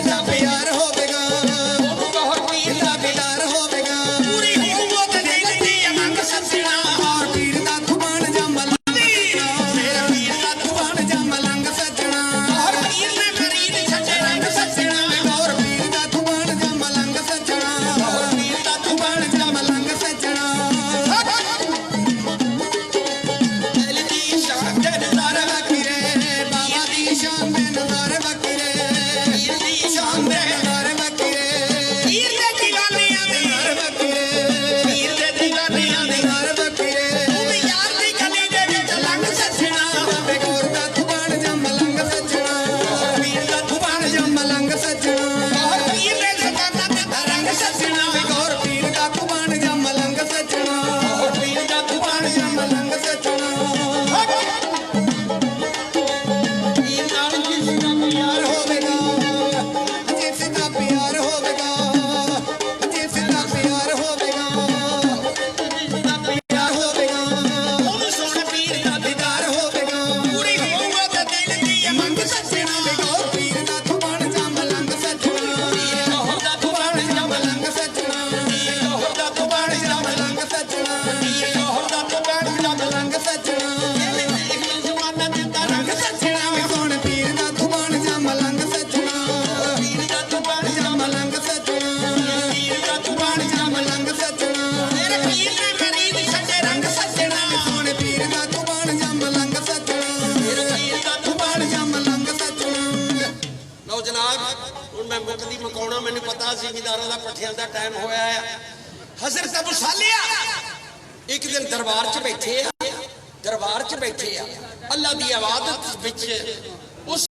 ਦਾ ਪਿਆਰ ਹੋਵੇਗਾ ਉਹਨੂੰ ਗੌਰ ਪੀਰ ਦਾ ਪਿਆਰ ਹੋਵੇਗਾ ਪੂਰੀ ਹੋਊ ਤੇ ਦਿਲ ਦੀ ਮੰਗ ਸੱਜਣਾ ਔਰ ਪੀਰ ਦਾ ਤੂੰ ਬਣ ਜਾ ਮਲੰਗ ਮੇਰਾ ਪੀਰ ਦਾ ਤੂੰ ਬਣ ਜਾ ਮਲੰਗ ਸੱਜਣਾ ਔਰ ਪੀਰ ਨੇ ਮਰੀਦ ਛੱਡੇ ਰੰਗ ਸੱਜਣਾ ਔਰ ਪੀਰ ਦਾ ਤੂੰ ਬਣ ਜਾ ਮਲੰਗ ਸੱਜਣਾ ਔਰ ਪੀਰ ਦਾ ਤੂੰ ਬਣ ਜਾ ਮਲੰਗ ਸੱਜਣਾ ਦਿਲ ਦੀ ਸ਼ਾਨ ਦੇ ਨਜ਼ਾਰੇ ਵਕੀਰੇ ਬਾਬਾ ਦੀ ਸ਼ਾਨ ਦੇ ਨਜ਼ਾਰੇ ਵਕੀਰੇ ਪੀਰ ਦੀ ਸ਼ਾਨ ਦੇ ਨਜ਼ਾਰੇ ਵਕੀਰੇ ਪੀਰ ਦੇ ਦੀਵਾਨਿਆਂ ਦੇ ਨਜ਼ਾਰੇ ਵਕੀਰੇ ਪੀਰ ਦੇ ਦੀਵਾਨਿਆਂ ਦੇ ਨਜ਼ਾਰੇ ਵਕੀਰੇ ਤੂੰ ਵੀ ਯਾਰ ਦੀ ਗਲੀ ਦੇ ਵਿੱਚ ਲੰਘ ਸੱਜਣਾ ਬੇਗੌਰ ਦਾ ਤੂੰ ਬਣ ਜਾ ਮਲੰਗ ਸੱਜਣਾ ਪੀਰ ਦਾ ਤੂੰ ਬਣ ਜਾ ਮਲੰਗ ਸੱਜਣਾ ਪੀਰ ਦੇ ਜ਼ਮਾਨਾ ਤੇ ਰੰਗ ਸੱਜਣਾ ਬੇਗੌਰ ਪੀਰ ਦਾ ਤੂੰ ਬਣ ਜਾ ਮਲੰਗ ਸੱਜਣਾ ਪੀਰ ਦਾ ਤੂੰ ਬਣ ਜਾ ਮਲੰਗ ਸੱਜਣਾ ਪੀਰ ਨਾਲ ਜਿਸ ਦਾ ਪਿਆਰ ਹੋਵੇਗਾ ਜਿਸ ਦਾ ਪਿਆਰ ਹੋਵੇਗਾ ਜਿਸ ਦਾ ਪਿਆਰ ਹੋਵੇਗਾ ਜਿਸ ਦਾ ਪਿਆਰ ਹੋਵੇਗਾ ਉਹਨੂੰ ਸੁਣ ਪੀਰ ਦਾ ਦੀਦਾਰ ਹੋਵੇਗਾ ਪੂਰੀ ਹੋਊਗਾ ਤੇ ਦਿਲ ਦੀ ਮੰਗ ਸੱਜਣਾ ਬੇਗੌਰ ਪੀਰ ਦਾ ਤੂੰ ਬਣ ਜਾ ਮਲੰਗ ਸੱਜਣਾ ਪੀਰ ਦਾ ਤੂੰ ਬਣ ਜਾ ਮਲੰਗ ਸੱਜਣਾ ਪੀਰ ਦਾ ਤੂੰ ਬਣ ਜਾ ਮਲੰਗ ਸੱਜਣਾ ਪੀਰ ਦਾ ਤੂੰ ਬਣ ਜਾ ਮਲੰਗ ਸੱਜਣਾ ਦੇਖ ਲੋ ਜ਼ਮਾਨਾ ਦਿੱਤਾ ਰੰਗ ਸੱਜਣਾ ਸੁਣ ਪੀਰ ਦਾ ਤੂੰ ਬਣ ਜਾ ਮਲੰਗ ਸੱਜਣਾ ਪੀਰ ਦਾ ਤੂੰ ਬਣ ਜਾ ਮਲੰਗ ਸੱਜਣਾ ਪੀਰ ਦਾ ਤੂੰ ਬਣ ਜਾ ਮਲੰਗ ਸੱਜਣਾ ਮੇਰੇ ਪੀਰ ਨੇ ਮਰੀਦ ਛੱਡੇ ਰੰਗ ਸੱਜਣਾ ਸੁਣ ਪੀਰ ਦਾ ਤੂੰ ਬਣ ਜਾ ਮਲੰਗ ਸੱਜਣਾ ਮੇਰੇ ਪੀਰ ਦਾ ਤੂੰ ਬਣ ਜਾ ਮਲੰਗ ਸੱਜਣਾ ਲਓ ਜਨਾਬ ਹੁਣ ਮੈਂ ਮੁਕਦੀ ਮਕਾਉਣਾ ਮੈਨੂੰ ਪਤਾ ਜ਼ਿਮੀਦਾਰਾਂ ਦਾ ਪੱਠਿਆਂ ਦਾ ਟਾਈਮ ਹੋਇਆ ਹੈ ਹਜ਼ਰਤ ਅਬੂ ਸਾਲਿਆ ਇੱਕ ਦਿਨ ਦਰਬਾਰ 'ਚ ਬੈਠੇ ਆ ਅੱਲਾ ਦੀ ਇਬਾਦਤ ਵਿੱਚ ਉਸ